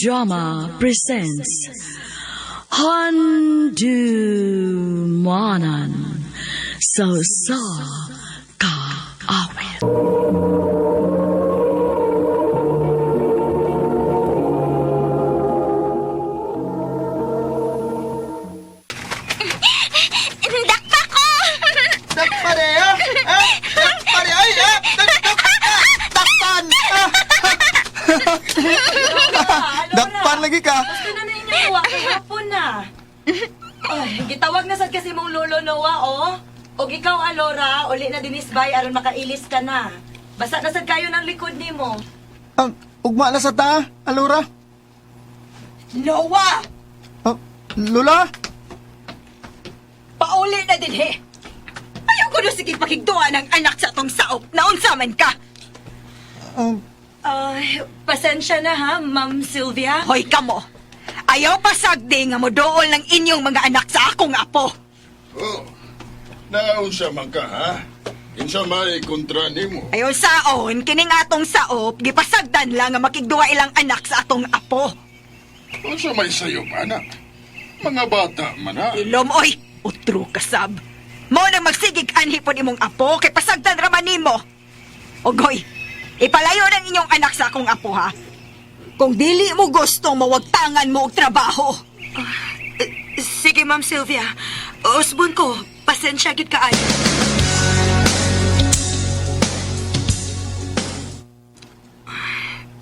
Drama presents Handumanan So Ka Awit. Dakpa ko! Dakpare, ha? Dakpare, ay, dakpan! Dakpan lagi ka? Gusto na na inyong uwa, kahapon na. Ay, gitawag na sad kasi mong lolo Noah, oh. O ikaw, Alora, uli na dinisbay aron makailis ka na. Basta na sad kayo ng likod nimo. Ugma na sa ta, Alora? Noah! Lola? Pauli na din, he! Ayaw ko na sige pakigduan ng anak sa atong saop na unsa man ka! Pasensya na ha, Ma'am Sylvia. Hoy kamo! Ayaw pasagdi nga mo dool ng inyong mga anak sa akong apo! Oh, naunsa man ka, ha? Insa may kontra nimo. Ayaw saon, kining atong saop, gipasagdan lang nga makigduwa ilang anak sa atong apo! Unsa may sayo, anak? Mga bata man, ha? Ilom, oy! Utro kasab! Mo na magsigig anhipon imong apo, kay pasagdan raman nimo! Ogoy, ipalayo ng inyong anak sa akong apo, ha? Kung dili mo gustong mawagtangan mo og trabaho. Sige, Ma'am Sylvia. Usbon ko, pasensya gid kaayo.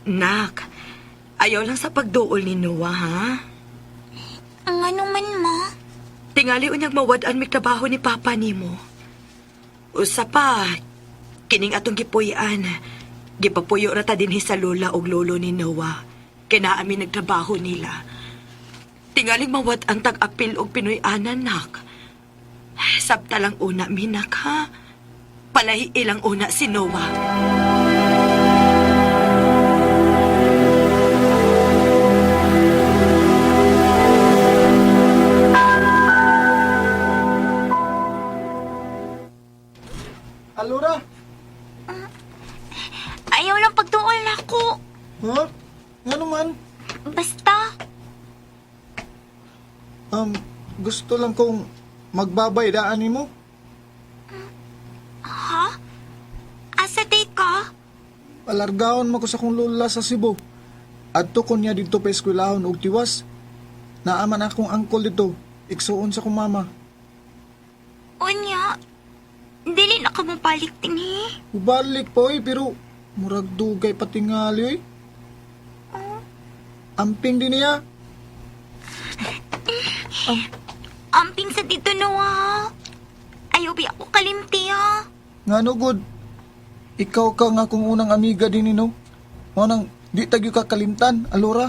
Nak, ayaw lang sa pagduol ni Noah, ha? Ang ano man mo? Tingali unyag mawad-an may trabaho ni Papa nimo. Usa pa, kining atong gipuy-an. Gipapuyo ra ta dinhi sa lola ug lolo ni Noah. Kaya amin nagtrabaho nila. Tingaling mawad ang tag-apil og Pinoy-anan, nak. Sabta lang una, minak, ha? Palahi ilang una si Noah. Alora? Ayaw lang pagtuol na ako. Ha? Nga naman? Basta, Gusto lang kong magbabay daan mo. ha? Asa day ka? Palargaon mo ko sa kong lola sa Cebu. Adto ko niya dito pa eskwelahon og tiwas. Naaman akong angkol dito. Iksuon sa kong mama. Unya, dili na ka mong balik tinhi. Ubalik po pero murag dugay patingali oy. Amping din niya. Amping sa dito Noah. Ayaw bi ako kalimti ha. Ngano good? Ikaw ka nga kung unang amiga din ni no. Mo nang di tagyo ka kalimtan, Alora.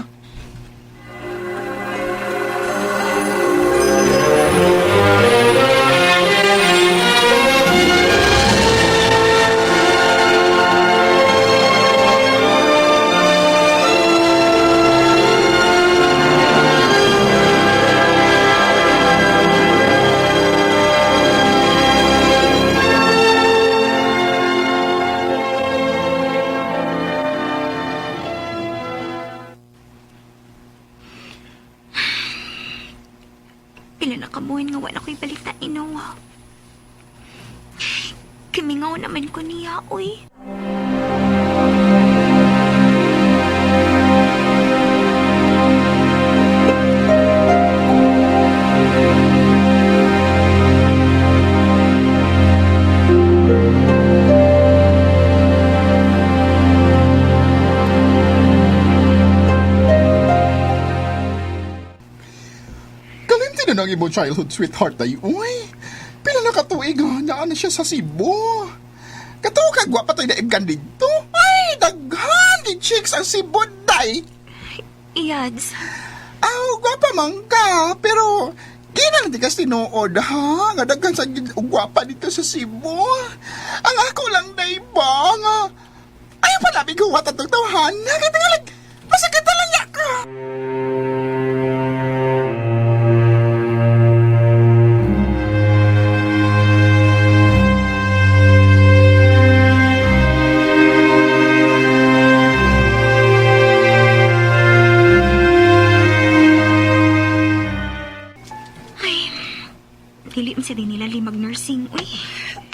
Pila na kabuhin nga wala ko'y balita ni Noah. Kimingaw naman ko niya, uy. Kalimti na ng imo childhood sweetheart ay, uy. Pila na katuig, ha? Naan na siya sa Cebu. Katawa ka, gwapa tayo na ibgan dito. Ay, daghan, di chicks ang Cebu, day. Iyads, Gwapa man ka, pero ginang di kas tinuod, ha? Nga daghan sa gwapa dito sa Cebu. Ang ako lang, day ba, nga. Ayaw pa namin kuha tatong tawhan. Nagatingalag, masakit na lang niya ka.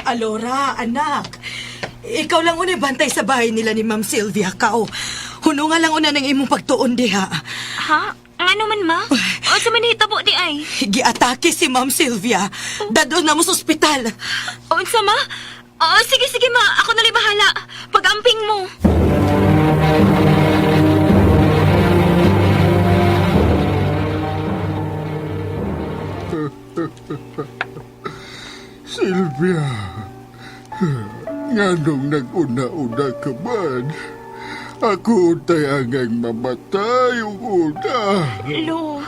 Alora, anak. Ikaw lang unay bantay sa bahay nila ni Ma'am Sylvia, kao. Hununga lang una ng imong pagtuon diha. Ha? Ano man, ma? O sa manhitabo di ay? Giatake si Ma'am Sylvia. Dadon na mo sa ospital. O sa ma? O sige, sige ma. Ako na bahala. Pag-amping mo. Silvia, nganong nag-una-una ka man? Ako tay angang mamatay yung una. Lo,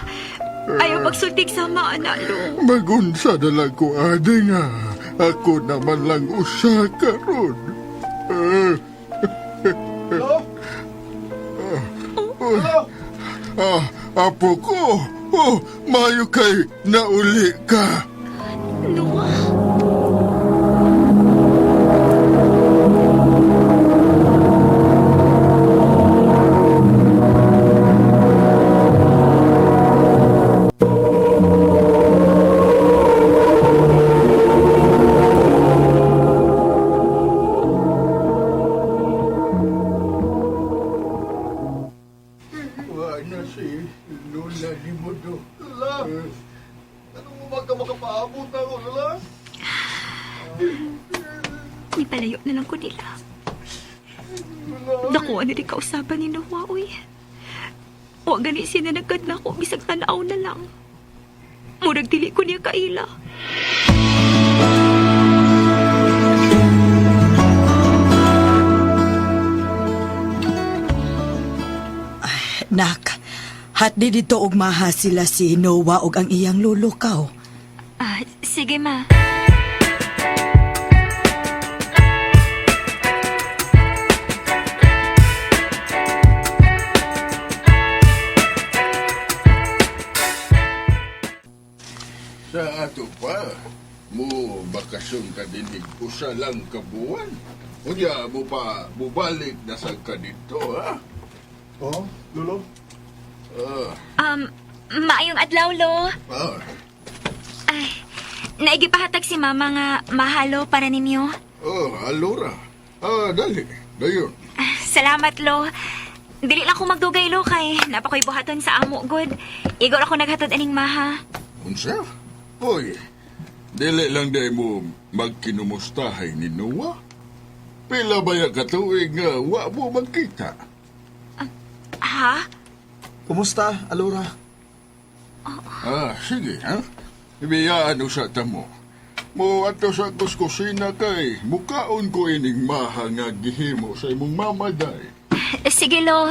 ayaw magsultig sama, anak, lo. Magunsa na lang ko, ade nga. Ako naman lang usa karon. Apo ko, mayo kay nauli ka. Noah. Wala si Lola ni Modo. Lula, anong umaga makapaabot na ako, Lula? Ipalayo na lang ko nila. Naku, ano di kausapan ni Noah, uy. O gani siya na nagkad na ako, bisag tanaw na lang. Murag dili ko niya kaila. Nak, hatdi dito og maha sila si Noah og ang iyang lolo kao. Sige, ma. Sa ato pa, mo bakasyon ka dinig usa lang ka buwan. Unya mo pa bubalik na sa ka dito, ha? Oh, Lolo? Maayong adlaw, lo. Ah, Ay, naigipahatag si mama nga mahalo para ninyo. Alora. Dali. Dayon. Salamat, lo. Dili lang ko magdugay, lo, kay napakoy buhaton sa amo, good. Igor ako naghatod aning maha. Unsa? Hoy, dili lang day mo magkinumustahay ni Noah? Pila ba yung katuig nga wa mo magkita? Ha? Kumusta, Alora? Sige, ha? Ibiyaan sa tamo. Mo ato sa kuskusina kay mukaon ko ining maha nga gihimo sa imong mamaday. Sige, lo.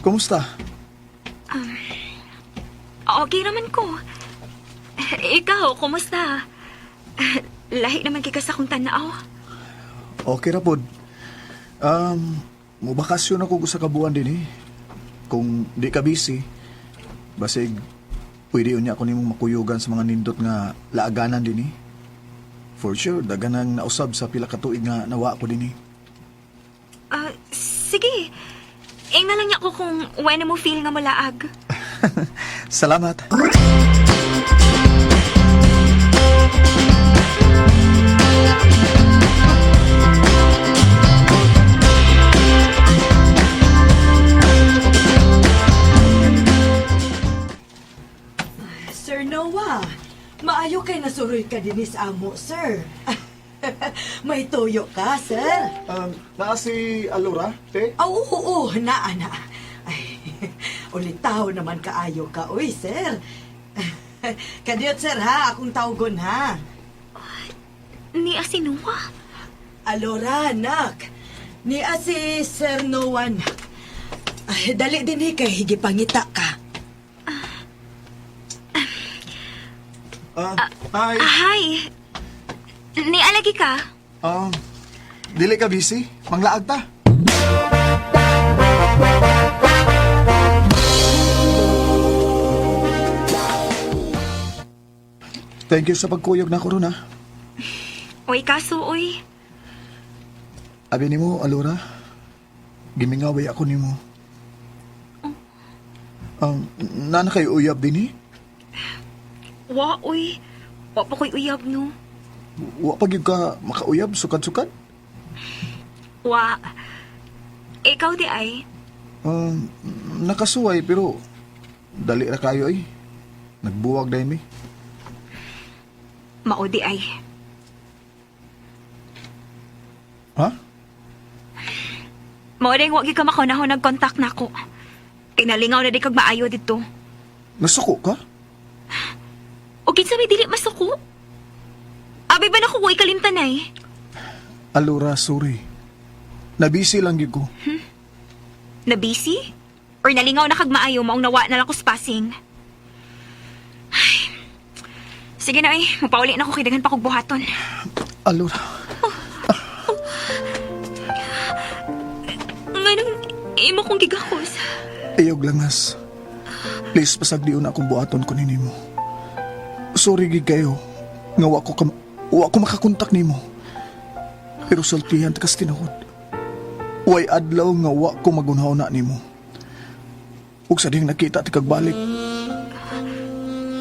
Kumusta? Okay naman ko. Ikaw, kumusta? Lahi naman kay sa kong tanaw. Okay ra pod. Mubakasyon ako sa kabuan din eh. Kung di ka busy, basig pwede unya ako nimong makuyugan sa mga nindot nga laaganan din eh. For sure, dagan ang nausab sa pila ka tuig nga nawa ko din eh. Sige. Ing na lang niya ako kung when mo feel nga malaag. Salamat. Sir Noah, maayo kay nasuroy ka dinis amo, sir. May tuyo ka, sir. Naa si Alora, te? Oo, naa. Ay, ulitaw naman kaayo ka, uy, sir. Kadiyot, sir, ha? Akong tawgon, ha? Ni Noah. Alora, anak. Ni si Sir Noah, nak. Ay, dali din kay higipangita ka. Hi. Hi. Ni alagi ka? Dili ka busy? Manglaag ta? Thank you sa pagkuyog na ko ron, ha? Uy, kaso, uy. Abi ni mo, Alora, gimingaway ako ni mo. Nana kayo uyab din eh? Wa, uy. Wa pa ko'y uyab, no? Wa pa gyud ka makauyab sukad-sukad? Wa. Ikaw di ay. Nakasuway pero dali ra kayo ay. Nagbuwag dahil mi. Mao di ay. Ha? Mao ding wa gyud ka makunahon nag-contact nako. Kinalingaw na di kag maayo dito. Nasuko ka? O kinsa may dili masuko? Abi ba na ko way kalimtanay? Alura, sorry. Nabisi lang gyud ko. Na busy? Or nalingaw na kag maayo maong nawa na lang ko spasing? Ay. Sige na ay, mapauli na ko kay daghan pa kog buhaton. Alura. Nganong imo kong gigakos? Ayog langas. Please, pasagdion akong buhaton ko nimo. Sorry gid kayo. Nga wa ko makakontak nimo. Pero sultihan ta kas tinuod. Way adlaw nga wa ko magunhaw na nimo. Ug sa ding nakita ti kagbalik.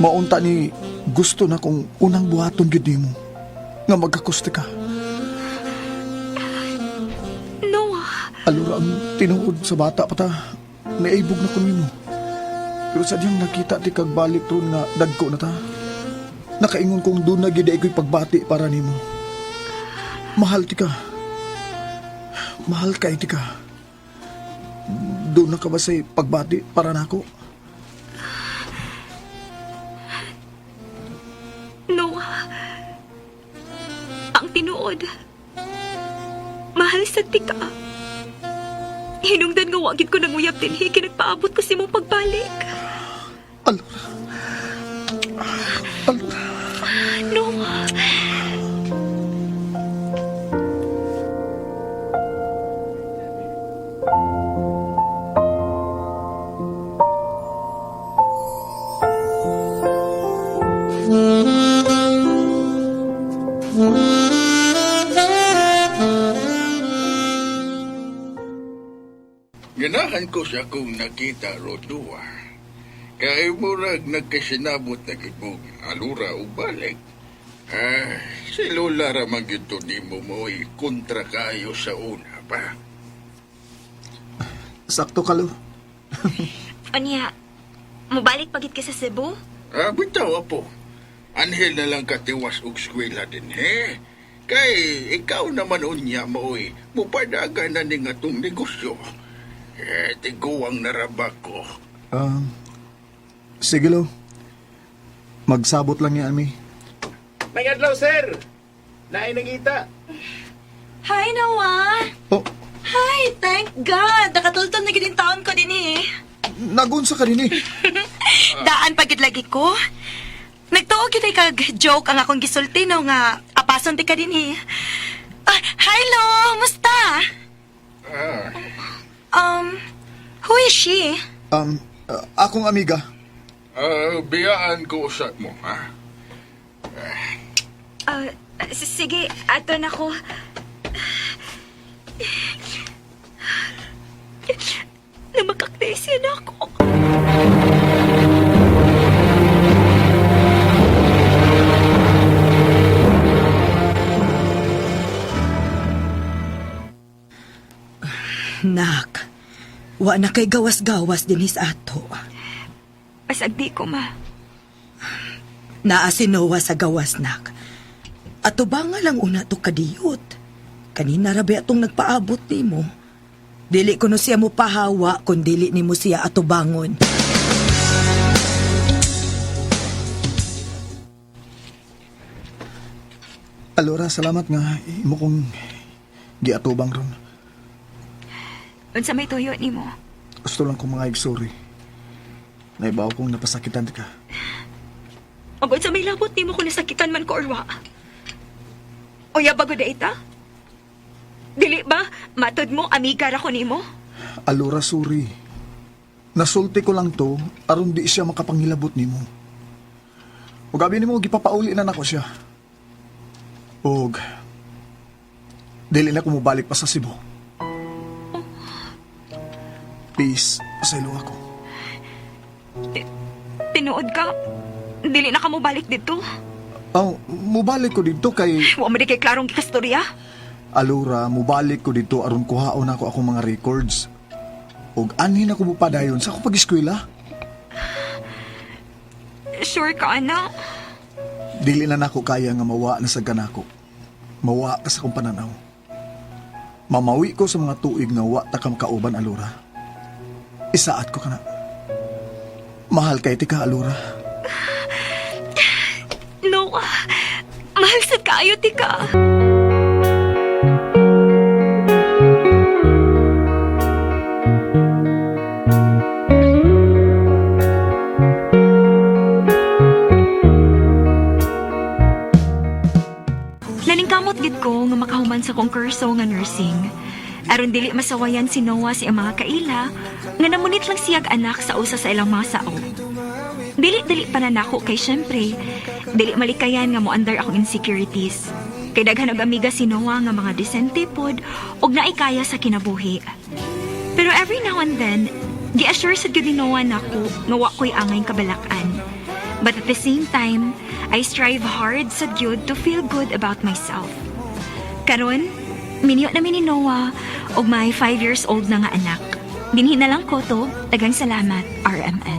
Maunta ni gusto na kong unang buhaton gid nimo. Nga magkakuste ka. Noah, Alura ang tinuod sa bata pa ta. Naibog na ko nimo. Pero sa diyang nakita ti kagbalik ron nga dagko na ta. Nakaingon kong doon na gid ako'y pagbati para nimo. Mahal ti ka. Mahal ka ti ka. Doon na ka ba say pagbati para nako? Noah. Ang tinuod. Mahal sa tika. Hinungdan nga wagid ko nang uyab dinhi kinagpaabot ko si mong pagbalik. Alura. Alura. Noah. Ganahan ko siya kung nakita Rodua. Kaya murag nagkasinabot na gibog alura o balik. Si Lola ramang yun ni mo mo'y kontra kayo sa una pa. Sakto ka, lo. Anya, mubalik pagit ka sa Cebu? Bitaw po. Anhel na lang katiwas og skwela din, he? Kay ikaw naman unya mo'y mupadagan na ning atong negosyo. Tiguang narabak ko. Sige, lo. Magsabot lang yan, Mi. May adlaw, sir. Naay nangita. Hi, Noah! Oh, Hi, thank God! Nakatultol na gid taon ko din eh. nagunsa ka din eh. Daan pagid lagi ko. Nagtuog yun kag joke ang akong gisulti no nga apason ti ka din eh. Hi, Lo! Musta? Who is she? Akong amiga. Biyaan ko usat mo, ha? Sige, ato na ko. Namakaktesin ako. Nak, wa na kay gawas-gawas dinis ato. Pasagdi ko, ma. Naa si Noah sa gawas, nak. Ato ba nga lang una to kadiyot? Kanina rabi atong nagpaabot ni mo. Dili ko no siya mo pahawa kung dili ni mo siya ato bangon. Alora, salamat nga. Imo kong giatubang ron. Unsa may tuyo ni mo? Gusto lang kong mga sorry. Naibaw kong napasakitan ka. O unsa may labot ni mo kung nasakitan man ko or wa? O ya bago da ita? Dili ba? Matod mo, amiga ra ko ni mo? Alora, sorry. Nasulti ko lang to, aron di siya makapangilabot nimo. Ug abi nimo gipapauli na nako siya. Ug dili na ko mobalik pa sa Cebu. Please, pasaylo ako. Tinuod ka? Dili na ka mo balik dito? Oh, mubalik ko dito kay Wa mo di kay klarong gikastorya? Alura, mubalik ko dito aron kuhaon ako akong mga records. Ug anhin ako mupadayon sa akong pag-eskwela. Sure ka, anak? Dili na nako kaya nga mawa na sa ganako. Mawa ka sa akong pananaw. Mamawi ko sa mga tuig nga wa ta kam kauban, Alura. Isaat ko kana. Mahal kay ti ka, Alura. Noah, mahal sa kayo, tika. Nalingkamot gid ko nga makahuman sa kong kurso nga nursing. Aron dili masawayan si Noah si ang mga kaila, nga namunit lang siyag anak sa usa sa ilang mga sao. Dili pa na nako kay syempre, dili malikayan nga moandar akong insecurities. Kay daghan og amiga si Noah nga mga decente pod og naikaya sa kinabuhi. Pero every now and then, gi-assure sad gyud ni Noah nako nga wa ko'y angay kabalakan. But at the same time, I strive hard sad gyud to feel good about myself. Karon, minyo na ni Noah og may 5 years old na nga anak. Binhi na lang ko to, dagang salamat, RMN.